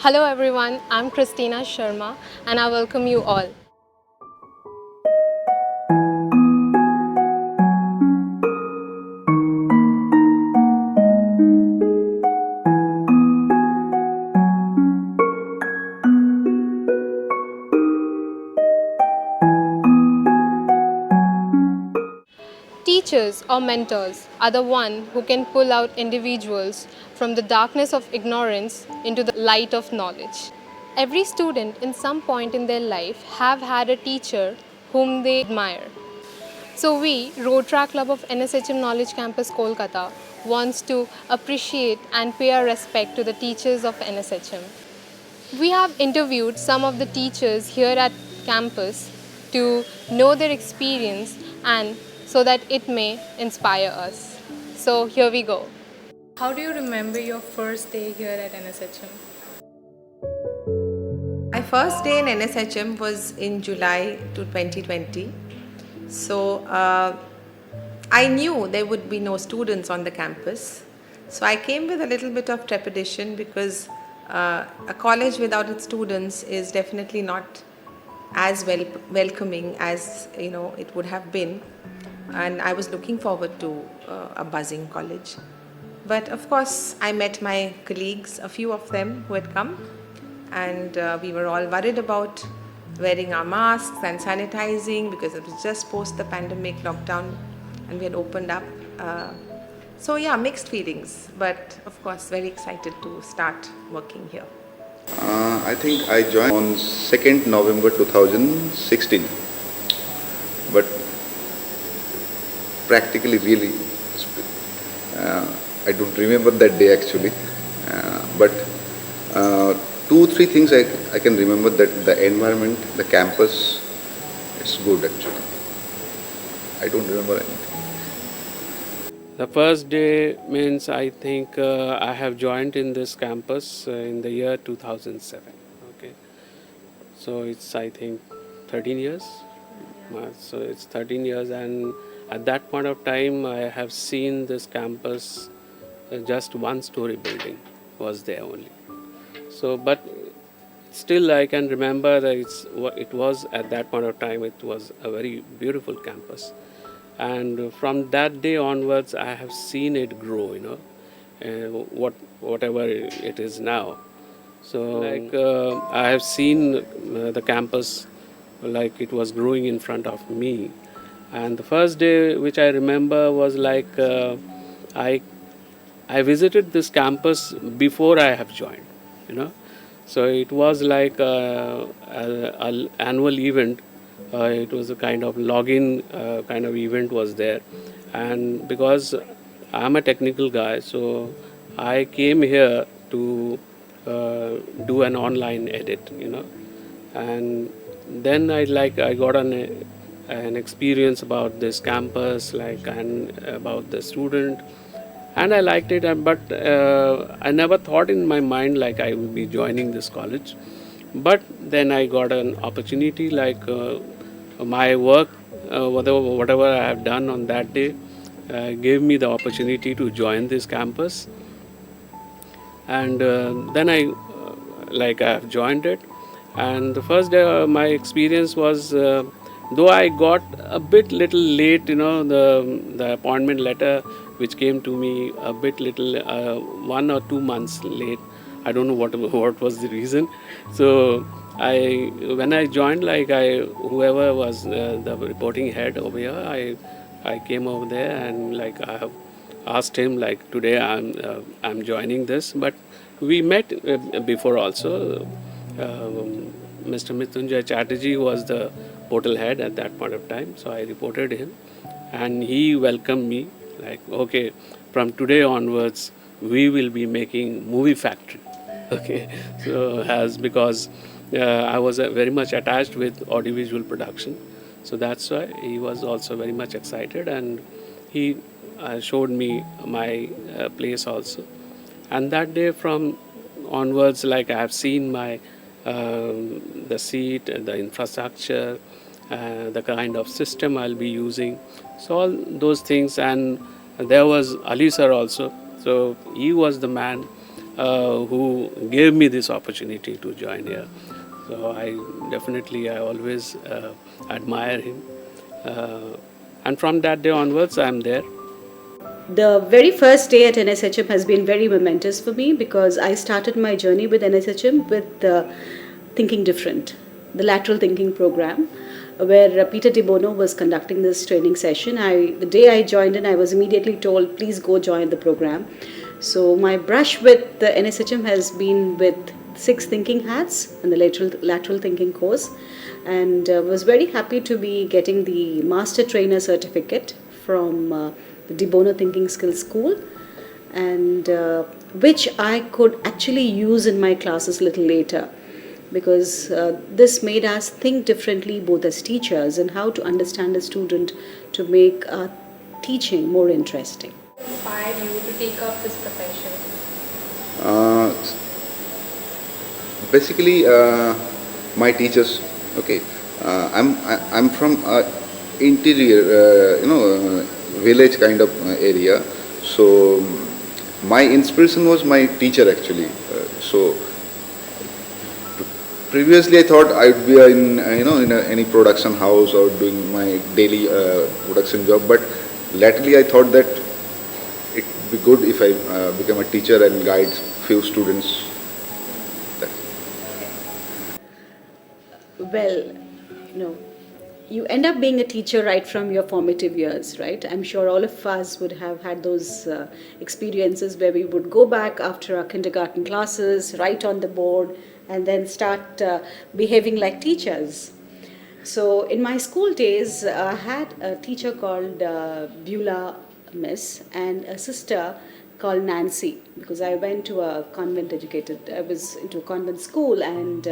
Hello everyone, I'm Christina Sharma and I welcome you all. Teachers or mentors are the one who can pull out individuals from the darkness of ignorance into the light of knowledge. Every student in some point in their life have had a teacher whom they admire. So we, Rotaract Club of NSHM Knowledge Campus Kolkata, wants to appreciate and pay our respect to the teachers of NSHM. We have interviewed some of the teachers here at campus to know their experience and so that it may inspire us. So here we go. How do you remember your first day here at NSHM? My first day in NSHM was in July to 2020. So I knew there would be no students on the campus. So I came with a little bit of trepidation because a college without its students is definitely not as welcoming as it would have been. And I was looking forward to a buzzing college. But of course, I met my colleagues, a few of them who had come, and we were all worried about wearing our masks and sanitizing because it was just post the pandemic lockdown and we had opened up. So yeah, mixed feelings, but of course very excited to start working here. I think I joined on 2nd November 2016, but practically really I don't remember that day actually, but two, three things I can remember: that the environment, the campus, it's good actually. I don't remember anything. The first day means I think I have joined in this campus in the year 2007. Okay, so it's I think 13 years. So it's 13 years, and at that point of time I have seen this campus just one story building was there only. So, but still I can remember that it was at that point of time it was a very beautiful campus. And from that day onwards I have seen it grow, whatever it is now. So I have seen the campus like it was growing in front of me. And the first day which I remember was like I visited this campus before I have joined. So it was like an annual event. It was a kind of login kind of event was there, and because I'm a technical guy, so I came here to do an online edit. And then I got an experience about this campus, and about the student, and I liked it. But I never thought in my mind like I would be joining this college. But then I got an opportunity, my work, whatever I have done on that day, gave me the opportunity to join this campus. And then I have joined it. And the first day my experience was, though I got a bit little late, the appointment letter which came to me a bit little 1 or 2 months late. I don't know what was the reason. So when I joined, whoever was the reporting head over here, I came over there, and I have asked him, today I'm joining this. But we met before also. Mr. Mrityunjay Chatterjee was the portal head at that point of time, so I reported him, and he welcomed me okay, from today onwards we will be making movie factory. Okay, so because I was very much attached with audiovisual production, so that's why he was also very much excited, and he showed me my place also. And that day from onwards, I have seen my the seat, the infrastructure, the kind of system I'll be using, so all those things. And there was Ali sir also, so he was the man who gave me this opportunity to join here. So I always admire him. And from that day onwards, I'm there. The very first day at NSHM has been very momentous for me because I started my journey with NSHM with Thinking Different, the lateral thinking program, where Peter De Bono was conducting this training session. The day I joined in, I was immediately told, please go join the program. So my brush with the NSHM has been with 6 thinking hats and the lateral thinking course, and was very happy to be getting the master trainer certificate from the De Bono Thinking Skills School, and which I could actually use in my classes a little later, because this made us think differently both as teachers and how to understand a student to make teaching more interesting. Inspired you to take up this profession? Uh, Basically, my teachers. Okay, I'm from interior, village kind of area. So my inspiration was my teacher actually. So previously I thought I'd be in any production house or doing my daily production job. But latterly I thought that it'd be good if I become a teacher and guide few students. Well, you end up being a teacher right from your formative years, right? I'm sure all of us would have had those experiences where we would go back after our kindergarten classes, write on the board, and then start behaving like teachers. So in my school days, I had a teacher called Beulah Miss and a sister called Nancy, because I went to a I was into a convent school, and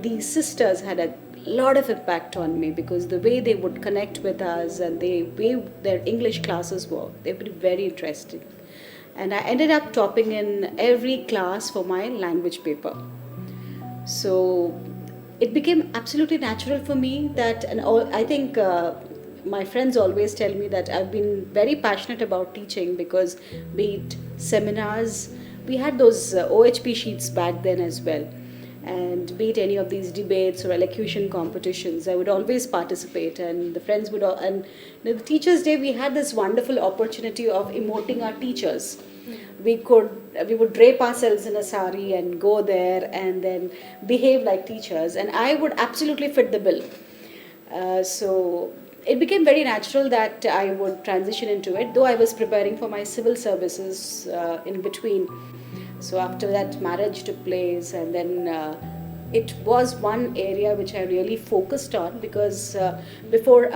these sisters had a lot of impact on me because the way they would connect with us and the way their English classes were, they were very interesting. And I ended up topping in every class for my language paper. So it became absolutely natural for me that, and I think my friends always tell me that I've been very passionate about teaching because, be it seminars, we had those OHP sheets back then as well, and be it any of these debates or elocution competitions, I would always participate, and the friends would and the Teachers' Day, we had this wonderful opportunity of emoting our teachers. We would drape ourselves in a sari and go there and then behave like teachers, and I would absolutely fit the bill. So it became very natural that I would transition into it, though I was preparing for my civil services in between. So after that, marriage took place, and then it was one area which I really focused on, because before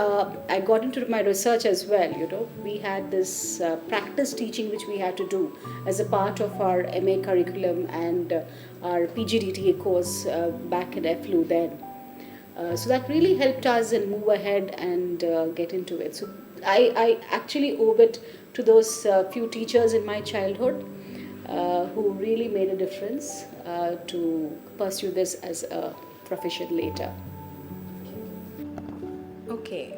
I got into my research as well, we had this practice teaching which we had to do as a part of our MA curriculum and our PGDTA course back in FLU then. So that really helped us and move ahead and get into it. So I actually owe it to those few teachers in my childhood who really made a difference to pursue this as a profession later. Okay,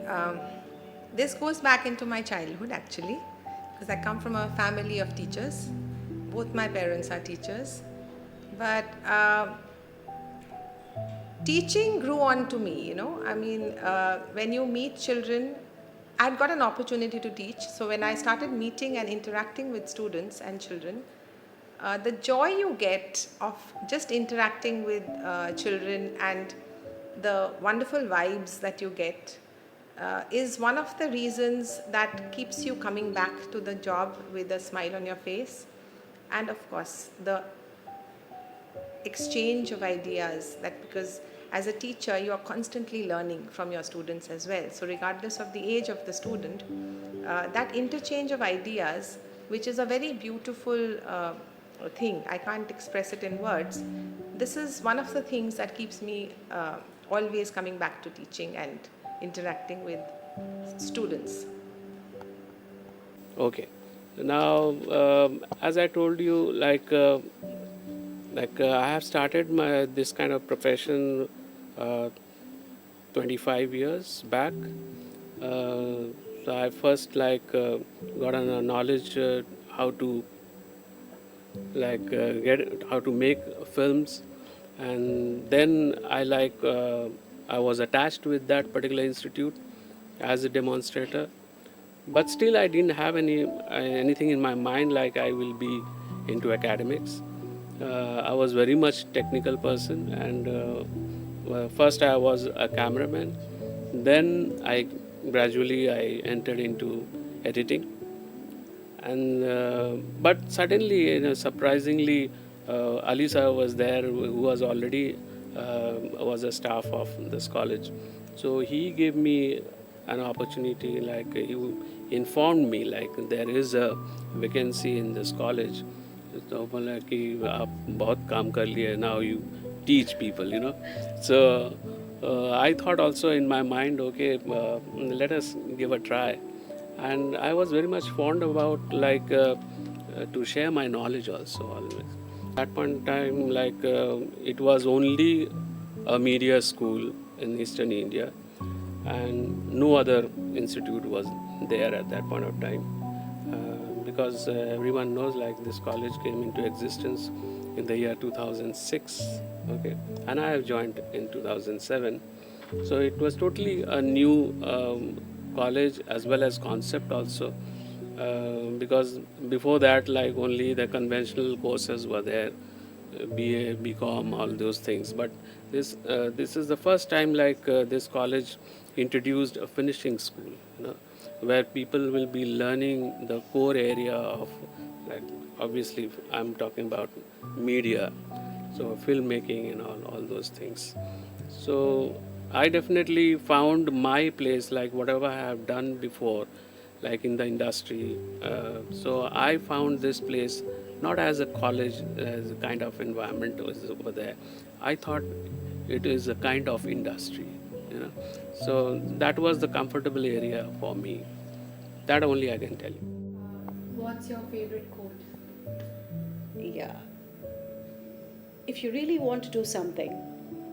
this goes back into my childhood actually, because I come from a family of teachers. Both my parents are teachers, but teaching grew on to me. When you meet children, I'd got an opportunity to teach. So when I started meeting and interacting with students and children, the joy you get of just interacting with children and the wonderful vibes that you get is one of the reasons that keeps you coming back to the job with a smile on your face. And of course, the exchange of ideas, that because as a teacher you are constantly learning from your students as well. So regardless of the age of the student, that interchange of ideas, which is a very beautiful thing, I can't express it in words. This is one of the things that keeps me always coming back to teaching and interacting with students. Okay. Now, as I told you, I have started this kind of profession 25 years back. So I first got a knowledge how to like get how to make films, and then I was attached with that particular institute as a demonstrator. But still, I didn't have anything in my mind like I will be into academics. I was very much technical person, and first I was a cameraman. Then I gradually I entered into editing, and but suddenly, surprisingly, Ali sir was there, who was already was a staff of this college. So he gave me an opportunity, like he informed me like there is a vacancy in this college. तो बोला कि आप बहुत काम कर लिए, now you teach people, So I thought also in my mind, okay, let us give a try. And I was very much fond about to share my knowledge also always. At point in time, it was only a media school in Eastern India, and no other institute was there at that point of time. Because everyone knows like this college came into existence in the year 2006, okay, and I have joined in 2007. So it was totally a new college as well as concept also, because before that like only the conventional courses were there, BA, BCom, all those things. But this is the first time this college introduced a finishing school, where people will be learning the core area of, like, obviously I'm talking about media, so filmmaking and all those things. So I definitely found my place, like whatever I have done before, like in the industry. So I found this place not as a college, as a kind of environment was over there. I thought it is a kind of industry. So that was the comfortable area for me. That only I can tell you. What's your favorite quote? Yeah. If you really want to do something,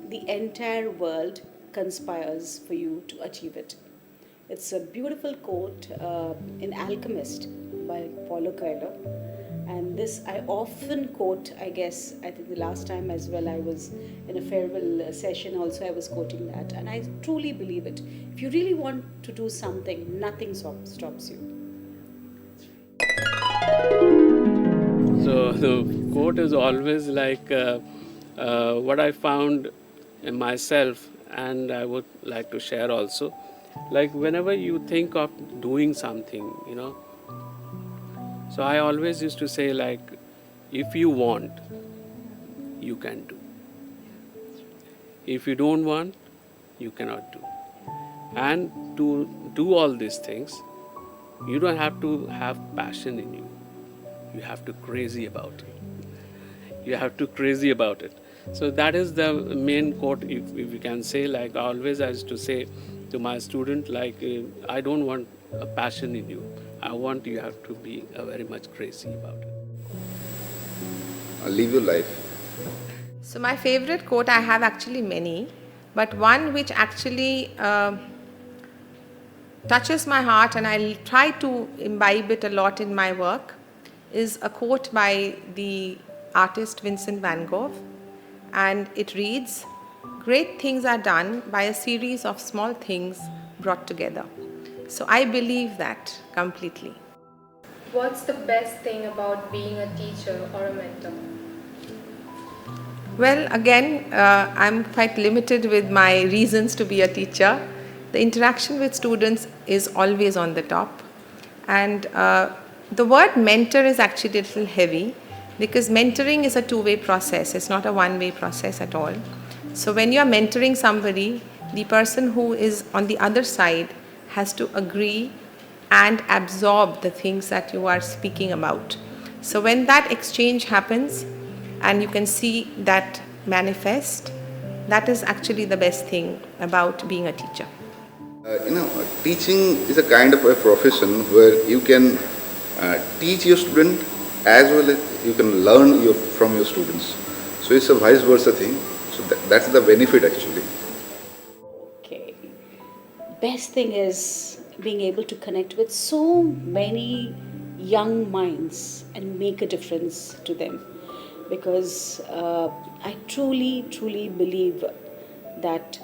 the entire world conspires for you to achieve it. It's a beautiful quote in Alchemist by Paulo Coelho. And this I often quote, I think the last time as well I was in a farewell session also I was quoting that. And I truly believe it. If you really want to do something, nothing stops you. So the quote is always what I found in myself, and I would like to share also. Like whenever you think of doing something, so I always used to say if you want, you can do. If you don't want, you cannot do. And to do all these things, you don't have to have passion in you. You have to crazy about it. You have to crazy about it. So that is the main quote, if you can say. Like always I used to say to my student, I don't want a passion in you. I want you have to be very much crazy about it. Live your life. So my favorite quote, I have actually many, but one which actually touches my heart and I try to imbibe it a lot in my work, is a quote by the artist Vincent van Gogh, and it reads, "Great things are done by a series of small things brought together." So I believe that completely. What's the best thing about being a teacher or a mentor? Well, again, I'm quite limited with my reasons to be a teacher. The interaction with students is always on the top. And the word mentor is actually a little heavy, because mentoring is a two-way process. It's not a one-way process at all. So when you are mentoring somebody, the person who is on the other side has to agree and absorb the things that you are speaking about. So when that exchange happens and you can see that manifest, that is actually the best thing about being a teacher. Teaching is a kind of a profession where you can teach your student as well as you can learn from your students. So it's a vice versa thing. So that's the benefit actually. Okay. Best thing is being able to connect with so many young minds and make a difference to them, because I truly believe that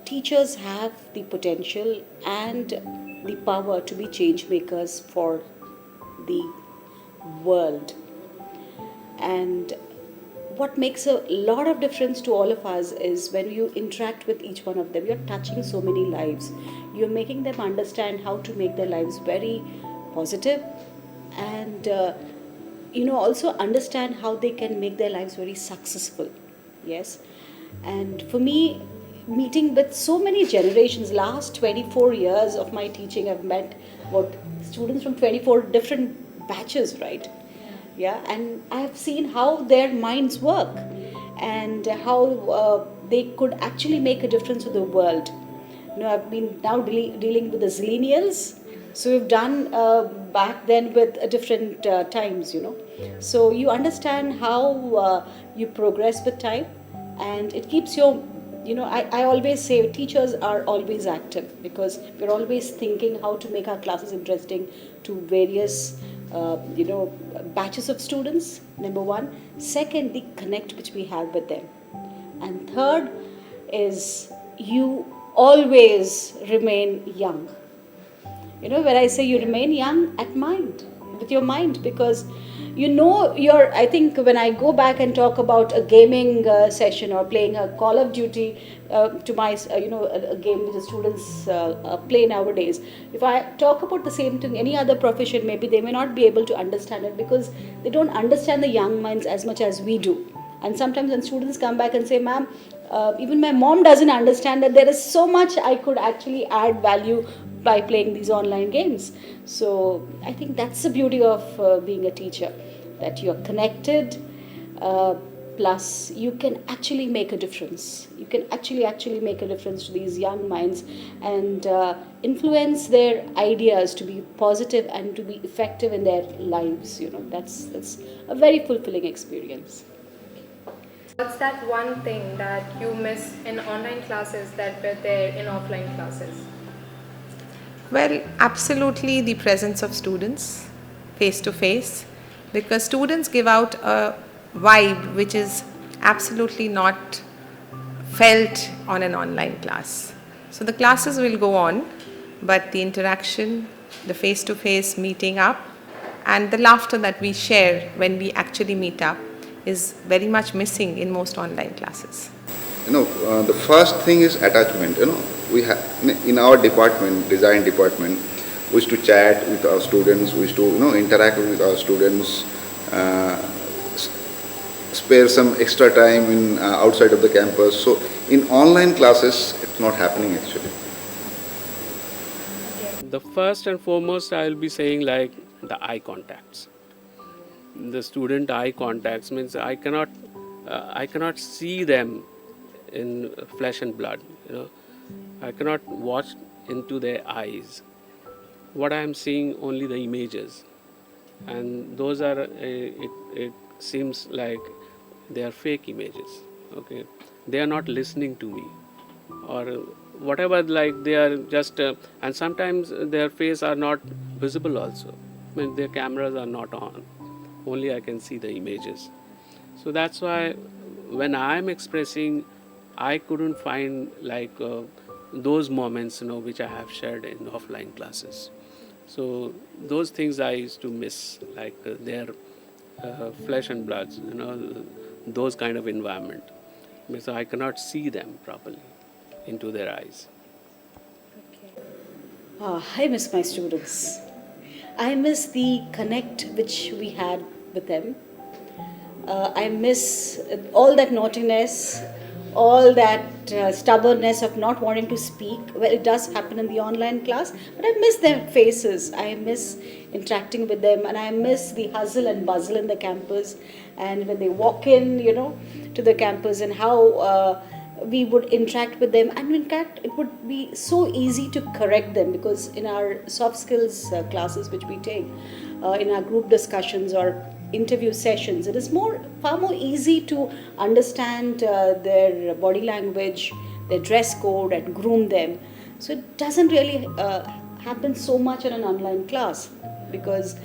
teachers have the potential and the power to be change makers for the world. And what makes a lot of difference to all of us is when you interact with each one of them, you're touching so many lives. You're making them understand how to make their lives very positive, and also understand how they can make their lives very successful. Yes. And for me, meeting with so many generations, last 24 years of my teaching, I've met what students from 24 different batches, right? Yeah. And I've seen how their minds work and how they could actually make a difference to the world. I've been now dealing with the zillennials, so we've done back then with different times. So you understand how you progress with time, and it keeps your, I always say teachers are always active, because we're always thinking how to make our classes interesting to various batches of students, number one. Second, the connect which we have with them. And third is you always remain young. When I say you remain young at mind, with your mind, because I think when I go back and talk about a gaming session or playing a Call of Duty to my, a game which the students play nowadays, if I talk about the same thing, any other profession, maybe they may not be able to understand it, because they don't understand the young minds as much as we do. And sometimes when students come back and say, ma'am, even my mom doesn't understand that there is so much I could actually add value by playing these online games. So I think that's the beauty of being a teacher, that you're connected, plus you can actually make a difference. You can actually make a difference to these young minds and influence their ideas to be positive and to be effective in their lives. That's a very fulfilling experience. What's that one thing that you miss in online classes that were there in offline classes? Well, absolutely the presence of students face to face, because students give out a vibe which is absolutely not felt on an online class. So the classes will go on, but the interaction, the face to face meeting up, and the laughter that we share when we actually meet up is very much missing in most online classes. The first thing is attachment. We have in our department, design department, we used to chat with our students, we used to interact with our students, spare some extra time in outside of the campus. So in online classes, it's not happening actually. The first and foremost, I will be saying like the eye contacts. The student eye contacts means I cannot see them in flesh and blood. I cannot watch into their eyes. What I am seeing only the images, and those are it seems like they are fake images. Okay, they are not listening to me, or whatever. Like they are just, and sometimes their face are not visible also. I mean, their cameras are not on. Only I can see the images. So that's why when I am expressing, I couldn't find like those moments, which I have shared in offline classes. So those things I used to miss, like their flesh and bloods, those kind of environment. So I cannot see them properly into their eyes. I miss my students. I miss the connect which we had with them. I miss all that naughtiness, all that stubbornness of not wanting to speak. Well, it does happen in the online class, but I miss their faces. I miss interacting with them, and I miss the hustle and bustle in the campus. And when they walk in, to the campus, and how we would interact with them. And in fact, it would be so easy to correct them, because in our soft skills classes which we take, in our group discussions or interview sessions, it is far more easy to understand their body language, their dress code, and groom them. So it doesn't really happen so much in an online class, because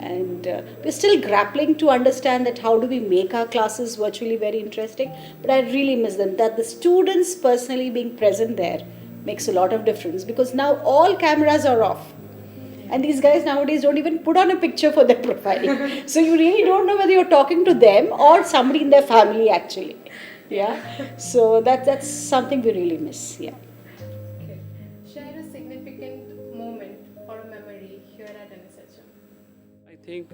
And we're still grappling to understand that how do we make our classes virtually very interesting. But I really miss them. That the students personally being present there makes a lot of difference, because now all cameras are off. And these guys nowadays don't even put on a picture for their profile. So you really don't know whether you're talking to them or somebody in their family actually. Yeah. So that's something we really miss. Yeah. Okay. Share a significant moment or a memory here at NSHM. I think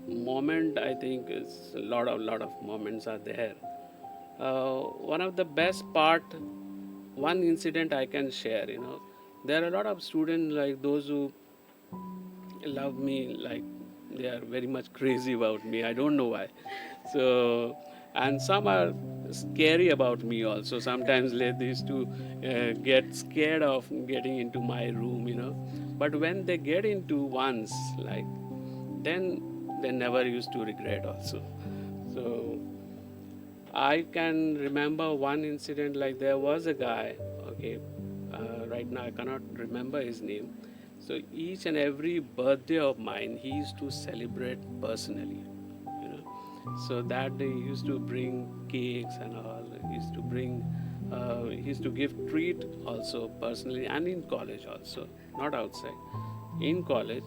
moment. I think is a lot of moments are there. One of the best part, one incident I can share. There are a lot of students like those who love me, like they are very much crazy about me. I don't know why. So, and some are scary about me also. Sometimes they used to get scared of getting into my room. But when they get into once, like, then they never used to regret also. So I can remember one incident, like there was a guy, okay, right now I cannot remember his name. So each and every birthday of mine, he used to celebrate personally, you know. So that day he used to bring cakes and all. He used to give treat also personally, and in college also, not outside. In college,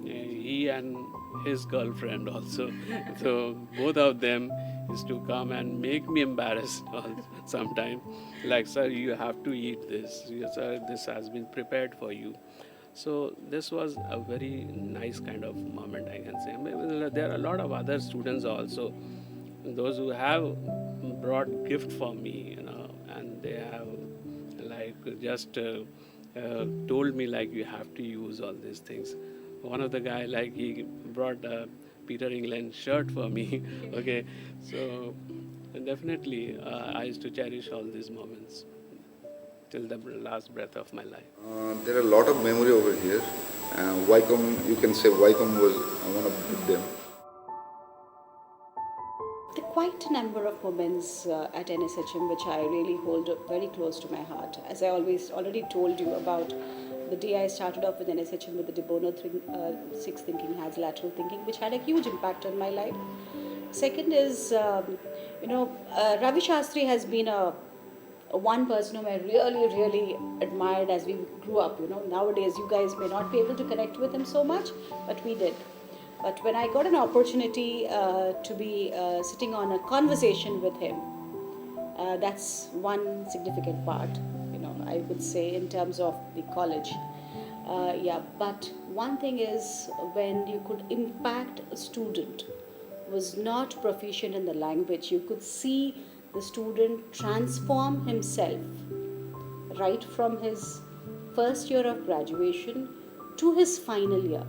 he and his girlfriend also. So both of them used to come and make me embarrassed sometimes. Like, sir, you have to eat this. Yes, sir, this has been prepared for you. So this was a very nice kind of moment, I can say. There are a lot of other students also, those who have brought gift for me, and they have like just told me like you have to use all these things. One of the guy, like, he brought a Peter England shirt for me. Okay, so definitely I used to cherish all these moments till the last breath of my life. There are a lot of memory over here. Wycombe, you can say Wycombe was one of them. There are quite a number of moments at NSHM which I really hold very close to my heart. As I already told you about the day I started off with NSHM with the de Bono six thinking has lateral thinking, which had a huge impact on my life. Second is, Ravi Shastri has been a one person whom I really, really admired as we grew up. Nowadays you guys may not be able to connect with him so much, but we did. But when I got an opportunity to be sitting on a conversation with him, that's one significant part, I would say, in terms of the college. But one thing is, when you could impact a student who was not proficient in the language, you could see the student transform himself right from his first year of graduation to his final year,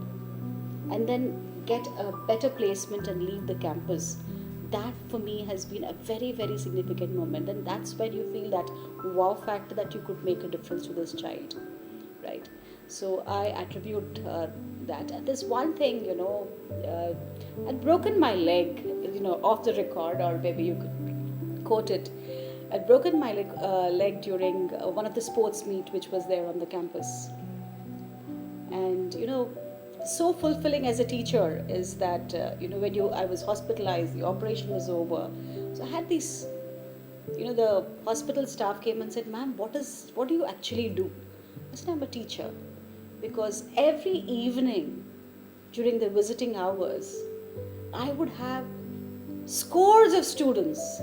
and then get a better placement and leave the campus. That for me has been a very, very significant moment, and that's when you feel that wow factor that you could make a difference to this child, right? So I attribute that. And there's one thing, I'd broken my leg, off the record, or maybe you could quote it. I'd broken my leg during one of the sports meet which was there on the campus. And so fulfilling as a teacher is that when I was hospitalized, the operation was over. So I had these, the hospital staff came and said, "Ma'am, what do you actually do?" I said, "I'm a teacher." Because every evening during the visiting hours, I would have scores of students,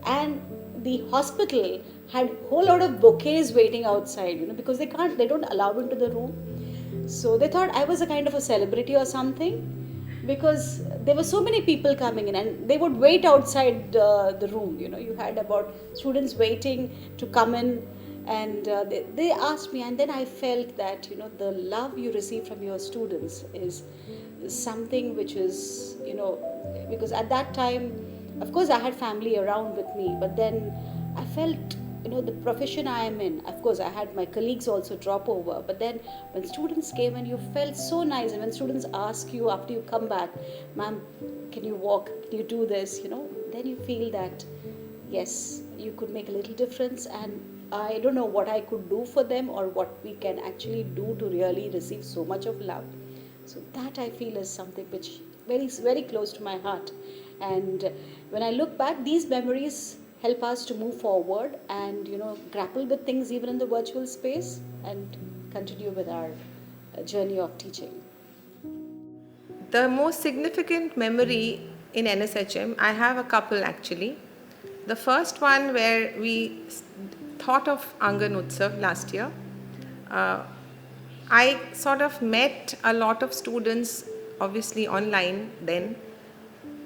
and the hospital had a whole lot of bouquets waiting outside, because they don't allow into the room. So they thought I was a kind of a celebrity or something, because there were so many people coming in, and they would wait outside the room. You had about students waiting to come in, and they asked me, and then I felt that the love you receive from your students is something which is because at that time, of course, I had family around with me, but then I felt the profession I am in, of course I had my colleagues also drop over, but then when students came and you felt so nice, and when students ask you after you come back, "Ma'am, can you walk, can you do this," then you feel that yes, you could make a little difference. And I don't know what I could do for them, or what we can actually do to really receive so much of love. So that I feel is something which very close to my heart. And when I look back, these memories help us to move forward and grapple with things even in the virtual space and continue with our journey of teaching. The most significant memory in NSHM, I have a couple actually. The first one where we thought of Aangan Utsav last year. Uh, I sort of met a lot of students, obviously online then,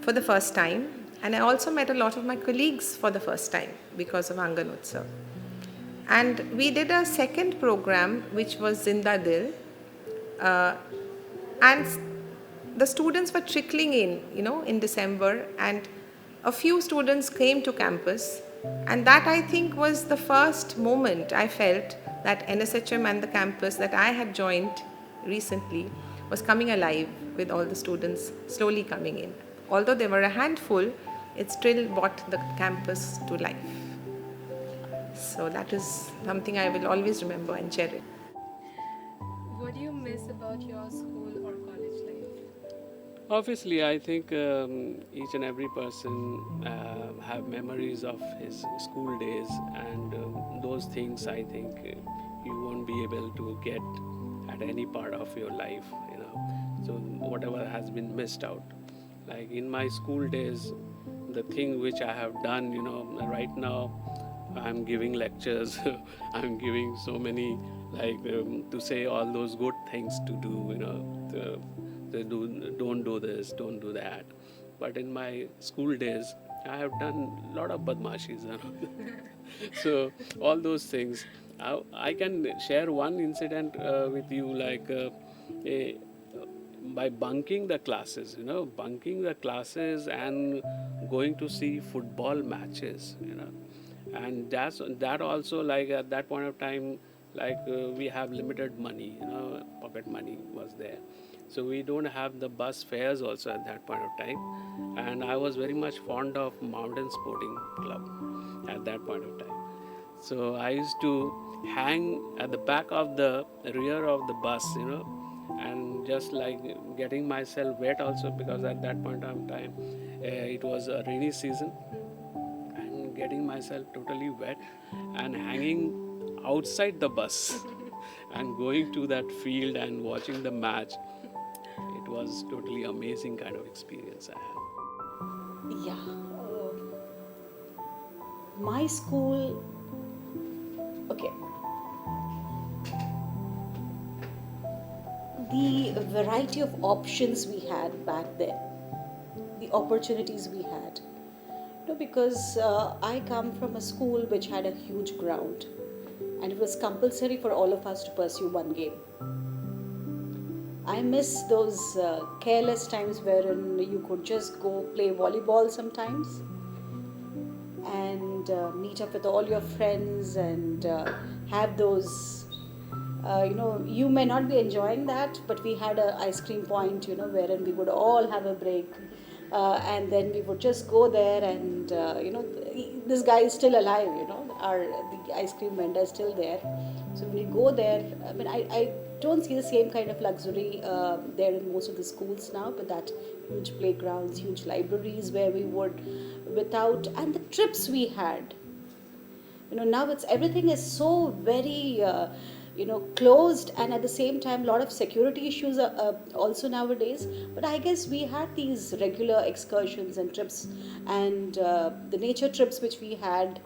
for the first time. And I also met a lot of my colleagues for the first time because of Aangan Utsav. And we did a second program which was Zinda Dil. Uh, and the students were trickling in December, and a few students came to campus. And that, I think, was the first moment I felt that NSHM and the campus that I had joined recently was coming alive with all the students slowly coming in. Although they were a handful, it still brought the campus to life. So that is something I will always remember and cherish. What do you miss about your school or college life? Obviously, I think each and every person have memories of his school days, and those things I think you won't be able to get at any part of your life. So whatever has been missed out, like in my school days, the thing which I have done, right now, I'm giving lectures. I'm giving so many, like to say all those good things to do. Don't do this, don't do that. But in my school days, I have done a lot of badmashis. So all those things. I can share one incident with you, like a, by bunking the classes, bunking the classes and going to see football matches. And that also, like at that point of time, like we have limited money, pocket money was there, so we don't have the bus fares also at that point of time. And I was very much fond of mountain sporting club at that point of time. So I used to hang at the back of the rear of the bus, and just like getting myself wet also, because at that point of time it was a rainy season, and getting myself totally wet and hanging outside the bus and going to that field and watching the match. It was totally amazing kind of experience I had. Yeah. My school, okay, the variety of options we had back then, the opportunities we had. Because I come from a school which had a huge ground, and it was compulsory for all of us to pursue one game. I miss those careless times wherein you could just go play volleyball sometimes and meet up with all your friends and have those. You may not be enjoying that, but we had an ice cream point, wherein we would all have a break. And then we would just go there, and this guy is still alive. The ice cream vendor is still there. So we go there. I mean, I don't see the same kind of luxury there in most of the schools now, but that huge playgrounds, huge libraries where we would, without, and the trips we had. Now it's everything is so very closed, and at the same time a lot of security issues are also nowadays. But I guess we had these regular excursions and trips, and the nature trips which we had,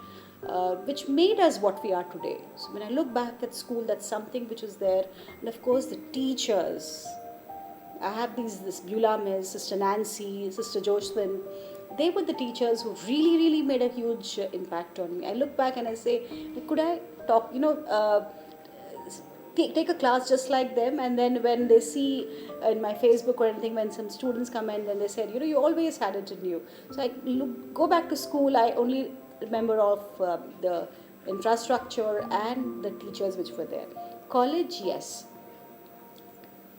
which made us what we are today. So when I look back at school, that's something which was there. And of course the teachers, I have this Beulah Miss, Sister Nancy, Sister Jocelyn. They were the teachers who really made a huge impact on me. I look back and I say, could I talk, take a class just like them? And then when they see in my Facebook or anything, when some students come in and they said, you always had it in you. So I go back to school, I only remember of the infrastructure and the teachers which were there. College, yes,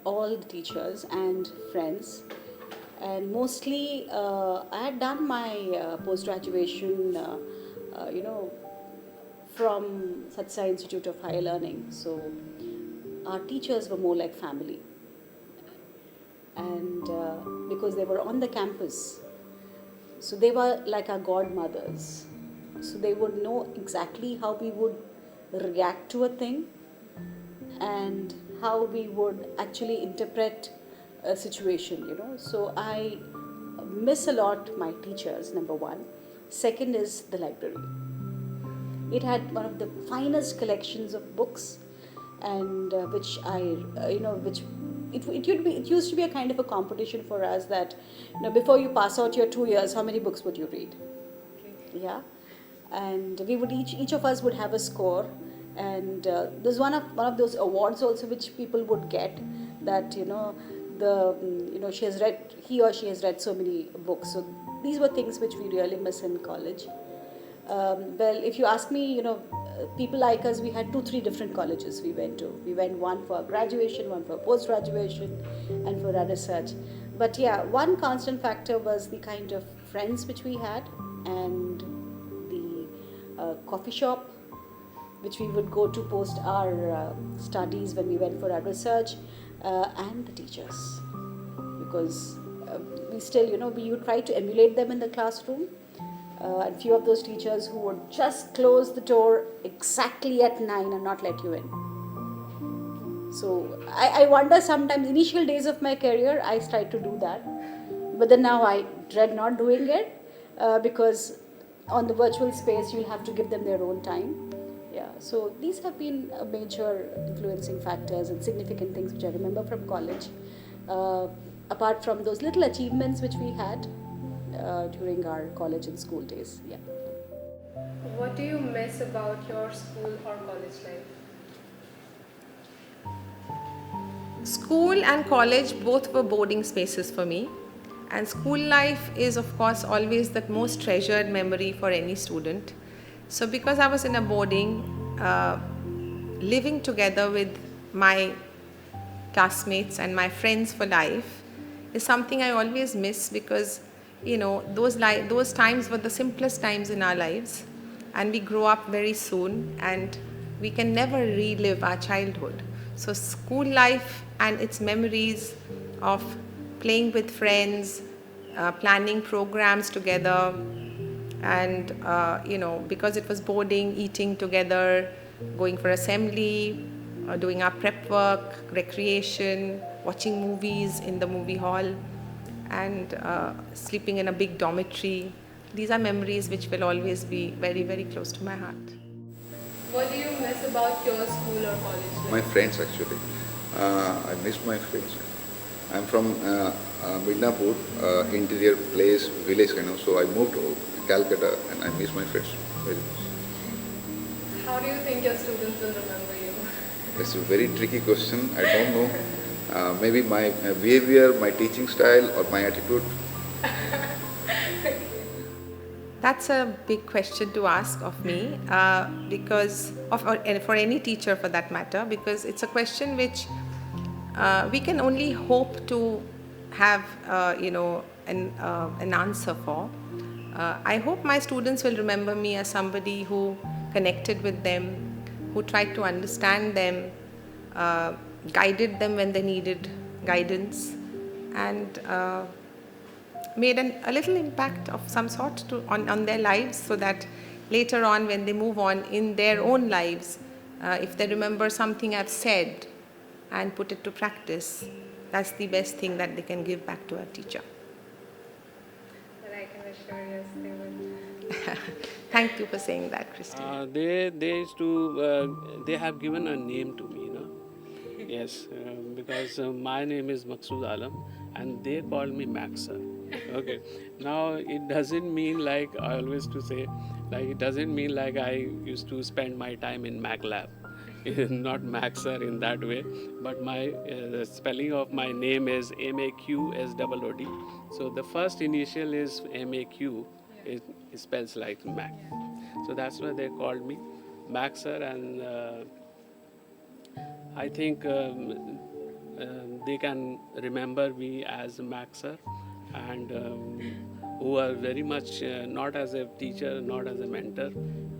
all the teachers and friends, and mostly I had done my post-graduation from Satsa Institute of Higher Learning, so our teachers were more like family. and because they were on the campus, so they were like our godmothers. So they would know exactly how we would react to a thing and how we would actually interpret a situation. So I miss a lot my teachers, number one. Second is the library. It had one of the finest collections of books, and which it used to be a kind of a competition for us that, before you pass out your 2 years, how many books would you read? Yeah, and we would each of us would have a score, and there's one of those awards also which people would get, that she has read, he or she has read so many books. So these were things which we really miss in college. Well, if you ask me, people like us, we had 2-3 different colleges we went to. We went one for graduation, one for post graduation, and for our research. But yeah, one constant factor was the kind of friends which we had, and the coffee shop which we would go to post our studies when we went for our research, and the teachers, because we still, we would try to emulate them in the classroom. And few of those teachers who would just close the door exactly at 9 and not let you in. So I wonder sometimes, initial days of my career, I tried to do that. But then now I dread not doing it, because on the virtual space, you'll have to give them their own time. Yeah, so these have been major influencing factors and significant things which I remember from college. Apart from those little achievements which we had during our college and school days. Yeah. What do you miss about your school or college life? School and college both were boarding spaces for me, and school life is, of course, always the most treasured memory for any student. So because I was in a boarding, living together with my classmates and my friends for life is something I always miss, because those times were the simplest times in our lives, and we grow up very soon and we can never relive our childhood. So school life and its memories of playing with friends, planning programs together, and because it was boarding, eating together, going for assembly, doing our prep work, recreation, watching movies in the movie hall, and sleeping in a big dormitory. These are memories which will always be very, very close to my heart. What do you miss about your school or college life? My friends actually. I miss my friends. I'm from Midnapur, interior place, village so I moved to Calcutta and I miss my friends very much. How do you think your students will remember you? It's a very tricky question. I don't know. Maybe my behavior, my teaching style, or my attitude. That's a big question to ask of me, because or for any teacher for that matter, because it's a question which we can only hope to have an answer for. I hope my students will remember me as somebody who connected with them, who tried to understand them, guided them when they needed guidance, and made a little impact of some sort on their lives, so that later on when they move on in their own lives, if they remember something I've said and put it to practice, that's the best thing that they can give back to a teacher. And I can assure yes, they will. Thank you for saying that, Christine. They used to they have given a name to me, Yes, because my name is Maqsood Alam and they call me Max sir. Okay, now it doesn't mean like I always to say, like it doesn't mean like I used to spend my time in Mac lab. Not Max sir in that way, but my the spelling of my name is Maqsood. So the first initial is Maq. It spells like Mac. So that's why they called me Max sir, and I think they can remember me as Max sir, and who are very much not as a teacher, not as a mentor.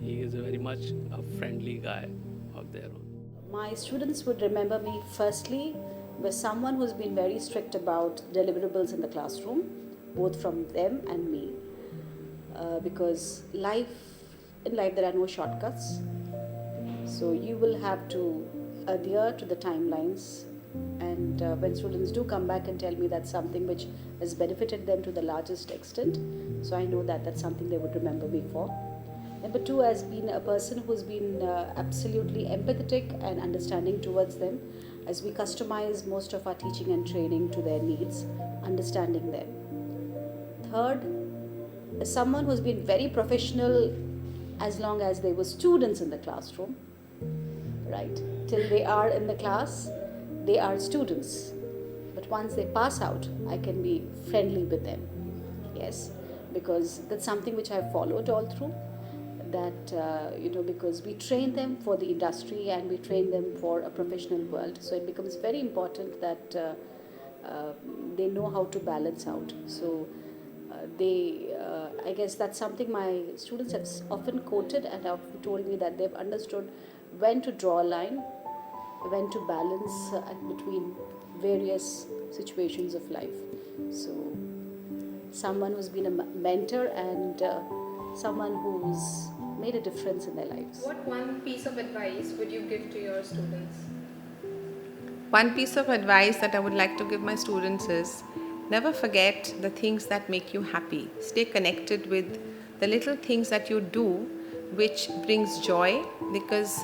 He is very much a friendly guy of their own. My students would remember me firstly where someone who's been very strict about deliverables in the classroom, both from them and me. Because in life there are no shortcuts. So you will have to adhere to the timelines. And when students do come back and tell me that's something which has benefited them to the largest extent, so I know that that's something they would remember me for. Number two, as being a person who's been absolutely empathetic and understanding towards them, as we customize most of our teaching and training to their needs, understanding them. Third, as someone who's been very professional as long as they were students in the classroom, right? Till they are in the class, they are students. But once they pass out, I can be friendly with them. Yes, because that's something which I've followed all through. That because we train them for the industry and we train them for a professional world, so it becomes very important that they know how to balance out. So I guess that's something my students have often quoted and have told me, that they've understood when to draw a line, when to balance between various situations of life. So someone who's been a mentor and someone who's made a difference in their lives. What one piece of advice would you give to your students? One piece of advice that I would like to give my students is, never forget the things that make you happy. Stay connected with the little things that you do which brings joy, because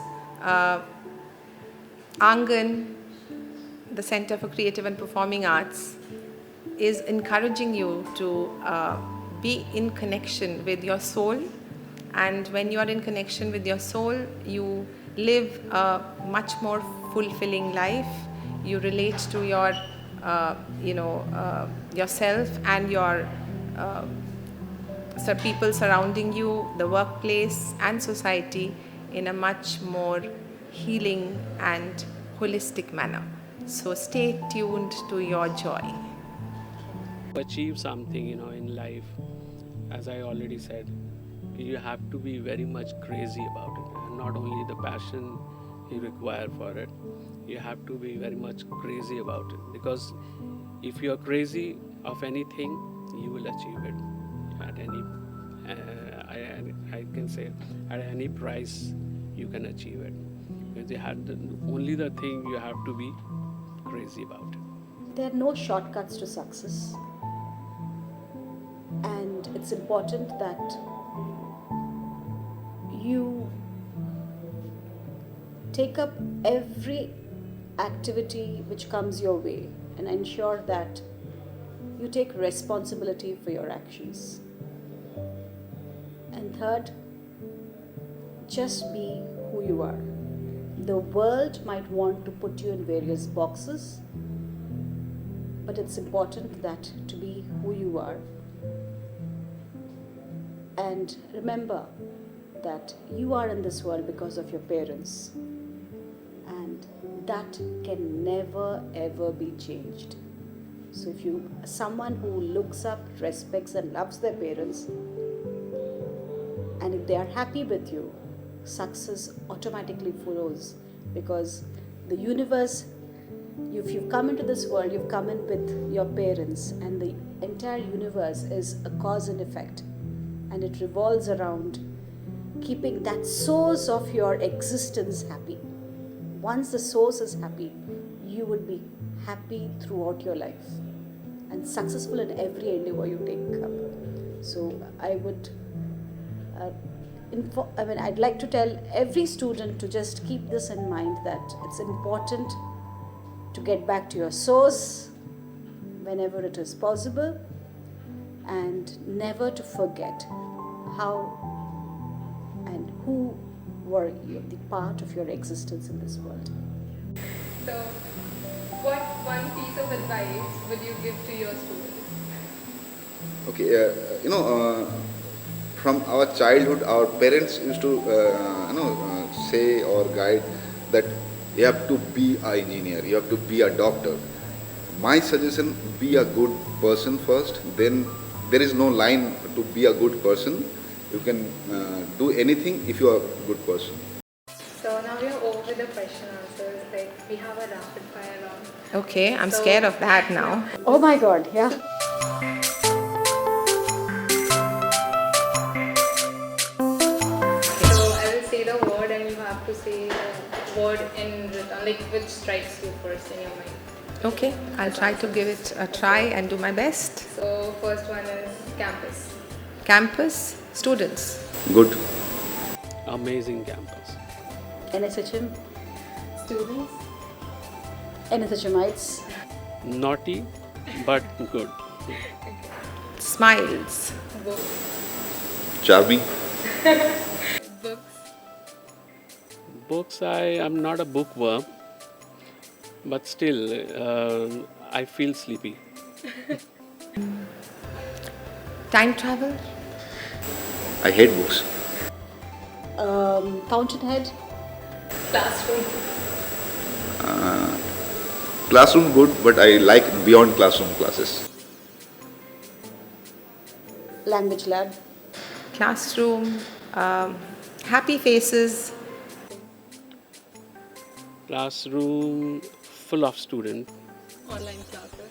Aangan, the Center for Creative and Performing Arts, is encouraging you to be in connection with your soul. And when you are in connection with your soul, you live a much more fulfilling life. You relate to your yourself and your people surrounding you, the workplace and society, in a much more healing and holistic manner. So stay tuned to your joy. Achieve something, in life, as I already said, you have to be very much crazy about it, and not only the passion you require for it, you have to be very much crazy about it, because if you are crazy of anything, you will achieve it at any I can say at any price you can achieve it, because only the thing you have to be crazy about it. There are no shortcuts to success, and it's important that you take up every activity which comes your way and ensure that you take responsibility for your actions. And third, just be who you are. The world might want to put you in various boxes, but it's important that to be who you are. And remember that you are in this world because of your parents, and that can never ever be changed. So if you are someone who looks up, respects and loves their parents, and if they are happy with you, success automatically follows, because the universe, if you've come into this world, you've come in with your parents, and the entire universe is a cause and effect, and it revolves around keeping that source of your existence happy. Once the source is happy, you would be happy throughout your life and successful in every endeavor you take up. So I would I'd like to tell every student to just keep this in mind, that it's important to get back to your source whenever it is possible, and never to forget how and who were the part of your existence in this world. So, what one piece of advice would you give to your students? Okay, from our childhood, our parents used to, say or guide that you have to be an engineer, you have to be a doctor. My suggestion, be a good person first, then there is no line to be a good person. You can do anything if you are a good person. So now we are over with the question answers. Like, we have a rapid fire round. Okay, I'm scared of that now. Oh my God, yeah. So I will say the word and you have to say the word in return, like which strikes you first in your mind. Okay, I'll try to give it a try and do my best. So first one is campus. Campus, students. Good. Amazing campus. NSHM, Students. NSHMites, Naughty, but good. Smiles. Books. Charming. Books. Books, I am not a bookworm, but still, I feel sleepy. Time travel. I hate books. Fountainhead, Classroom. Classroom good, but I like beyond classroom classes. Language Lab, Classroom. Happy faces. Classroom full of students. Online classes.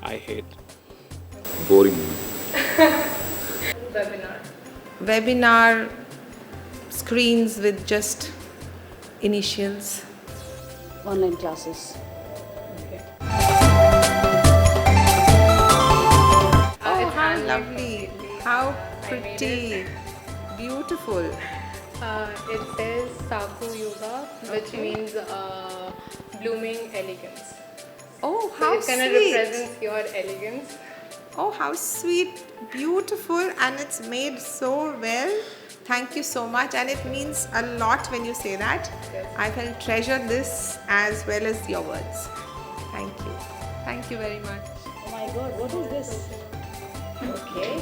I hate. Boring. Webinar. Webinar. Screens with just initials. online classes. Oh, how lovely. How pretty. Beautiful. It says Saku Yoga, which means blooming elegance. Oh, So how it kind of sweet. represents your elegance. Oh, how sweet. Beautiful. And it's made so well. Thank you so much. And it means a lot when you say that. Yes. I will treasure this as well as your words. Thank you. Thank you very much. Oh my God, what is this? Okay.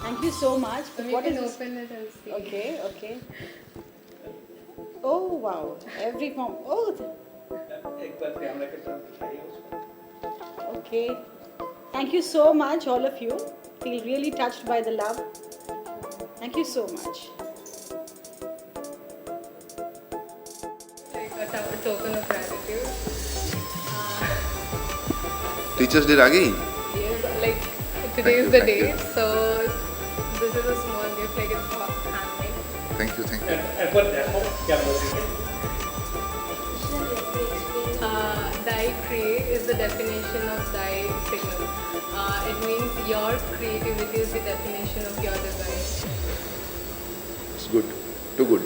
Thank you so much. What is this? Open it and see. Okay, okay. Oh wow, every form. Oh. Okay. Thank you so much, all of you. Feel really touched by the love. Thank you so much. Like a token of gratitude. Teachers did again. Yes, like today is the day, so this is a small gift, like it's handmade. Thank you, thank you. Dai Cray is the definition of Dai signal. It means your creativity is the definition of your design. It's good. Too good.